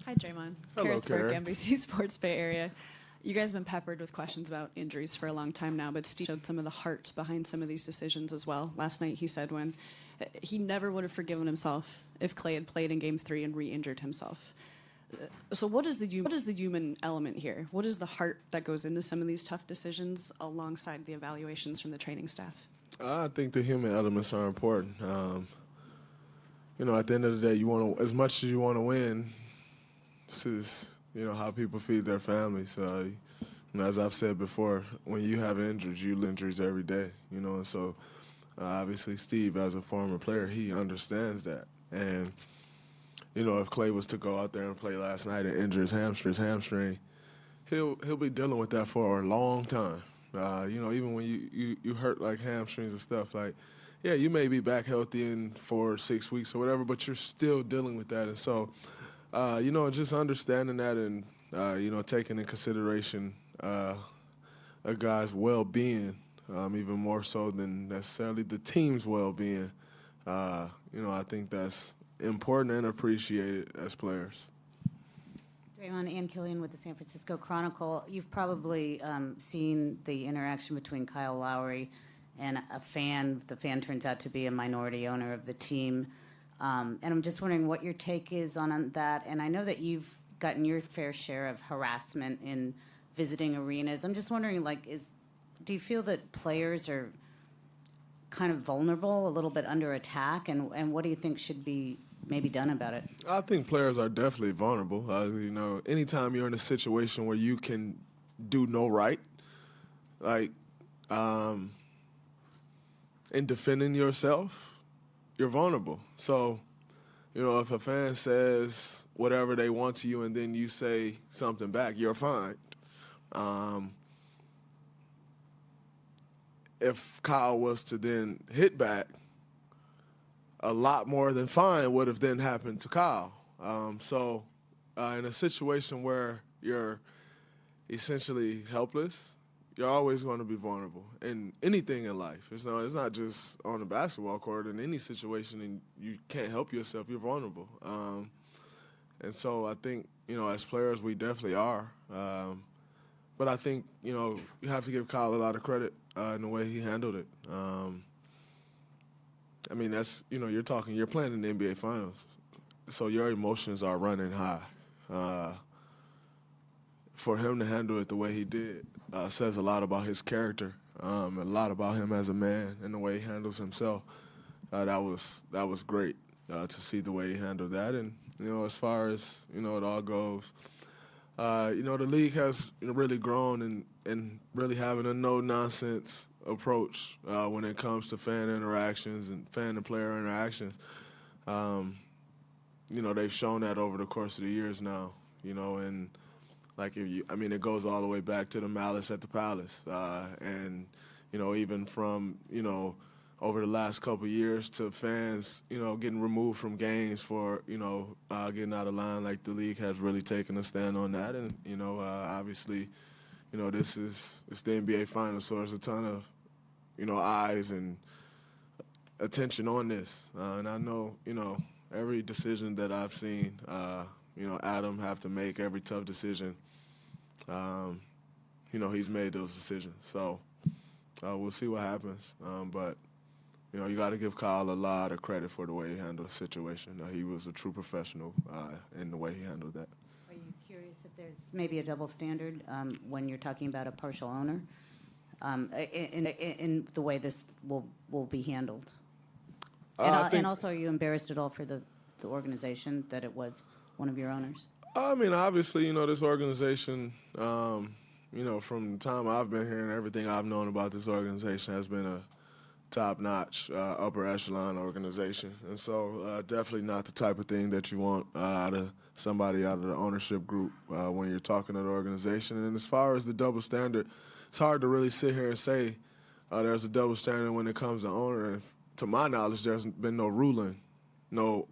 Hi, Draymond. Hello, Kareth Burke, Karen. NBC Sports Bay Area. You guys have been peppered with questions about injuries for a long time now, but Steve showed some of the heart behind some of these decisions as well. Last night he said when he never would have forgiven himself if Clay had played in Game 3 and re-injured himself. So what is the human element here? What is the heart that goes into some of these tough decisions alongside the evaluations from the training staff? I think the human elements are important. At the end of the day, you want to, as much as you want to win, this is, how people feed their families. As I've said before, when you have injuries, you lose injuries every day, and so obviously Steve, as a former player, he understands that. And, if Clay was to go out there and play last night and injure his hamstring, he'll be dealing with that for a long time. Even when you hurt like hamstrings and stuff, like, yeah, you may be back healthy in 4 or 6 weeks or whatever, but you're still dealing with that. And so, just understanding that and, taking in consideration a guy's well-being, even more so than necessarily the team's well-being, I think that's important and appreciated as players. Draymond, Ann Killian with the San Francisco Chronicle. You've probably seen the interaction between Kyle Lowry and a fan. The fan turns out to be a minority owner of the team. And I'm just wondering what your take is on that. And I know that you've gotten your fair share of harassment in visiting arenas. I'm just wondering, do you feel that players are kind of vulnerable, a little bit under attack? And what do you think should be maybe done about it? I think players are definitely vulnerable. Anytime you're in a situation where you can do no right, in defending yourself, you're vulnerable. So, if a fan says whatever they want to you and then you say something back, you're fine. If Kyle was to then hit back, a lot more than fine would have then happened to Kyle. In a situation where you're essentially helpless, you're always going to be vulnerable in anything in life. It's not just on the basketball court. In any situation, and you can't help yourself, you're vulnerable. And so I think, as players, we definitely are. But I think, you have to give Kyle a lot of credit in the way he handled it. That's, you're playing in the NBA Finals, so your emotions are running high. For him to handle it the way he did says a lot about his character, a lot about him as a man and the way he handles himself. That was great to see the way he handled that. And, as far as, it all goes, the league has really grown and really having a no-nonsense approach when it comes to fan interactions and fan and player interactions. They've shown that over the course of the years now, and it goes all the way back to the malice at the Palace. And, even from, over the last couple of years to fans, getting removed from games for, getting out of line, like the league has really taken a stand on that. And, obviously, it's the NBA Finals, so there's a ton of, eyes and attention on this. And I know, every decision that I've seen, Adam have to make, every tough decision, he's made those decisions. So we'll see what happens. But, you got to give Kyle a lot of credit for the way he handled the situation. He was a true professional in the way he handled that. Are you curious if there's maybe a double standard when you're talking about a partial owner in the way this will be handled? And also, are you embarrassed at all for the organization that it was one of your owners? Obviously, this organization, from the time I've been here and everything I've known about this organization has been a top-notch, upper echelon organization. And so definitely not the type of thing that you want out of somebody out of the ownership group when you're talking to the organization. And as far as the double standard, it's hard to really sit here and say there's a double standard when it comes to owner. And to my knowledge, there's been no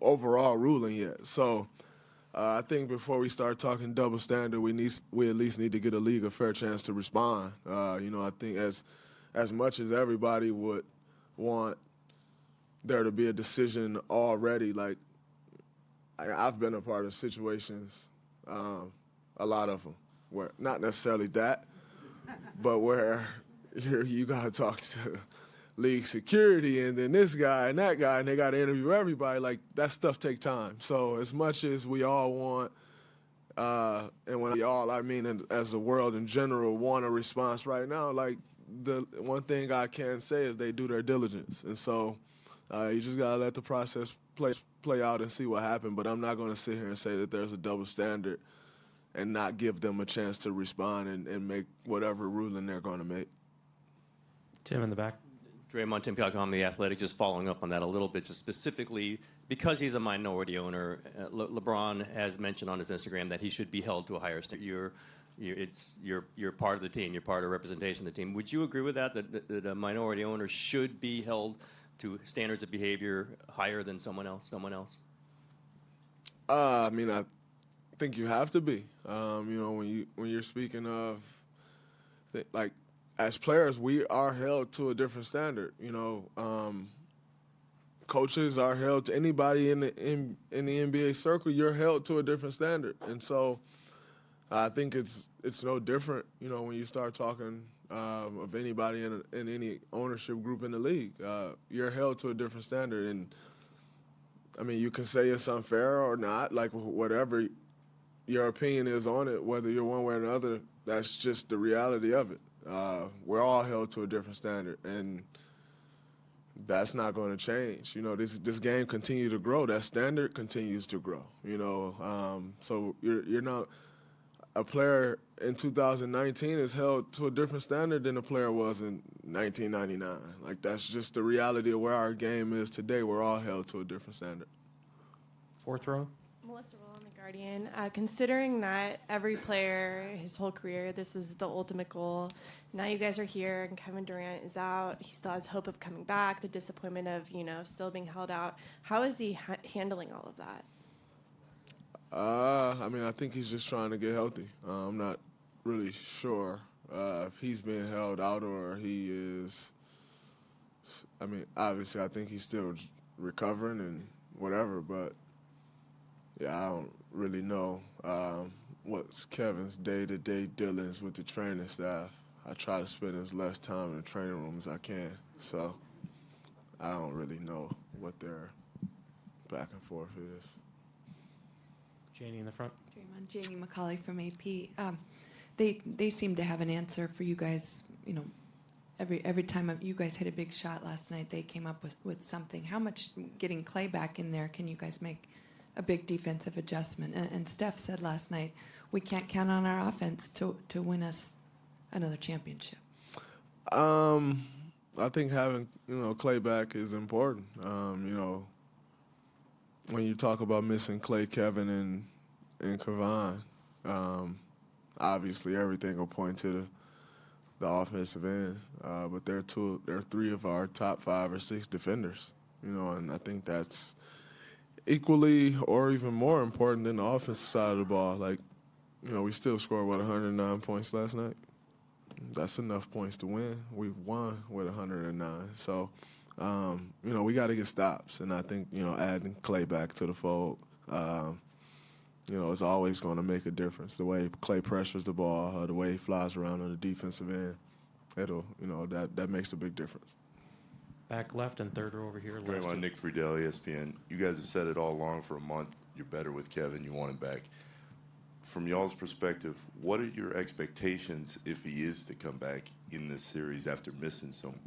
overall ruling yet. So I think before we start talking double standard, we at least need to get a league a fair chance to respond. I think as much as everybody would want there to be a decision already, I've been a part of situations A lot of them, where not necessarily that, but where you got to talk to league security and then this guy and that guy, and they got to interview everybody. Like, that stuff take time. So as much as we all want, and when we all, I mean as the world in general, want a response right now, like, the one thing I can say is they do their diligence. And so you just got to let the process play out and see what happens. But I'm not going to sit here and say that there's a double standard and not give them a chance to respond and make whatever ruling they're going to make. Tim in the back. Draymond, Tim Pialco, I'm The Athletic. Just following up on that a little bit, just specifically because he's a minority owner, LeBron has mentioned on his Instagram that he should be held to a higher standard. You're part of the team. You're part of representation of the team. Would you agree with that that a minority owner should be held to standards of behavior higher than someone else? I mean, I think you have to be. When you're speaking of, like, as players, we are held to a different standard. Coaches are held to anybody in the NBA circle. You're held to a different standard, and so I think it's no different. When you start talking of anybody in any ownership group in the league, you're held to a different standard. And I mean, you can say it's unfair or not, like whatever your opinion is on it, whether you're one way or another. That's just the reality of it. We're all held to a different standard, and that's not going to change. This game continues to grow. That standard continues to grow. So you're not a player in 2019 is held to a different standard than a player was in 1999. Like, that's just the reality of where our game is today. We're all held to a different standard. Fourth row. Melissa Roll on The Guardian. Considering that every player, his whole career, this is the ultimate goal. Now you guys are here and Kevin Durant is out. He still has hope of coming back, the disappointment of, still being held out. How is he handling all of that? I mean, I think he's just trying to get healthy. I'm not really sure if he's being held out or he is. I mean, obviously, I think he's still recovering and whatever, but yeah, I don't really know what's Kevin's day-to-day dealings with the training staff. I try to spend as less time in the training room as I can, so I don't really know what their back and forth is. Janie in the front. Draymond, Janie McCauley from AP. They seem to have an answer for you guys. Every time you guys hit a big shot last night, they came up with something. How much getting Clay back in there can you guys make a big defensive adjustment? And Steph said last night, we can't count on our offense to win us another championship. I think having Clay back is important. When you talk about missing Clay, Kevin, and Kevon, obviously everything will point to the offensive end. But they're three of our top 5 or 6 defenders. And I think that's equally or even more important than the offensive side of the ball. Like, we still scored 109 points last night. That's enough points to win. We won with 109. So, we got to get stops. And I think, adding Clay back to the fold, is always going to make a difference. The way Clay pressures the ball, or the way he flies around on the defensive end, that makes a big difference. Back left and third row over here. Draymond, Nick Friedel, ESPN. You guys have said it all along for a month. You're better with Kevin. You want him back. From y'all's perspective, what are your expectations if he is to come back in this series after missing some?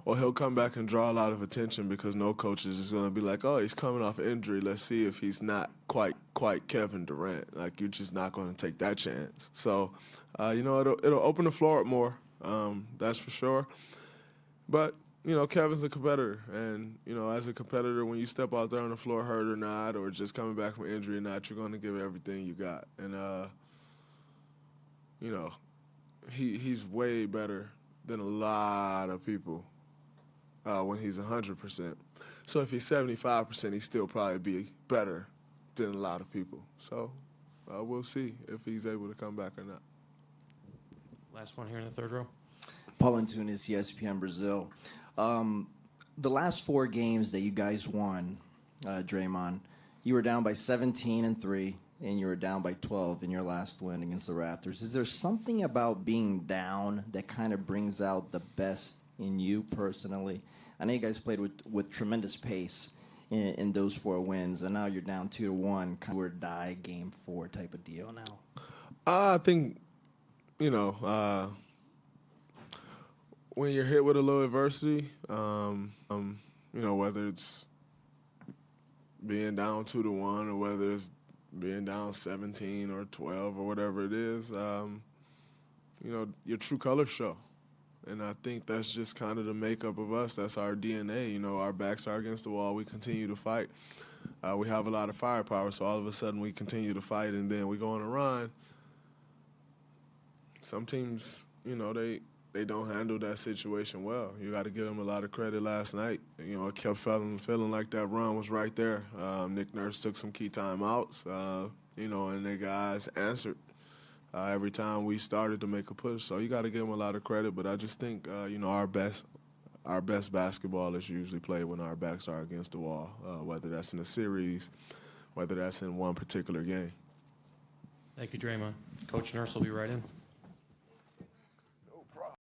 Well, he'll come back and draw a lot of attention because no coach is just going to be like, oh, he's coming off injury. Let's see if he's not quite Kevin Durant. Like, you're just not going to take that chance. So, it'll open the floor up more. That's for sure. But, Kevin's a competitor. And, as a competitor, when you step out there on the floor hurt or not, or just coming back from injury or not, you're going to give everything you got. And, he's way better than a lot of people when he's 100%. So if he's 75%, he'd still probably be better than a lot of people. So we'll see if he's able to come back or not. Last one here in the third row. Paul Antunes, ESPN Brazil. The last 4 games that you guys won, Draymond, You were down by 17-3, and you were down by 12 in your last win against the Raptors. Is there something about being down that kind of brings out the best in you personally? I know you guys played with tremendous pace in those 4 wins, and now you're down 2-1, kind of or die game 4 type of deal now. I think, you know, when you're hit with a little adversity, you know, whether it's being down 2-1 or whether it's being down 17 or 12 or whatever it is, you know, your true colors show. And I think that's just kind of the makeup of us. That's our DNA. You know, our backs are against the wall. We continue to fight. We have a lot of firepower, so all of a sudden we continue to fight, and then we go on a run. Some teams, you know, they don't handle that situation well. You got to give them a lot of credit last night. You know, it kept feeling like that run was right there. Nick Nurse took some key timeouts, you know, and the guys answered every time we started to make a push. So you got to give them a lot of credit. But I just think, you know, our best basketball is usually played when our backs are against the wall, whether that's in a series, whether that's in one particular game. Thank you, Draymond. Coach Nurse will be right in.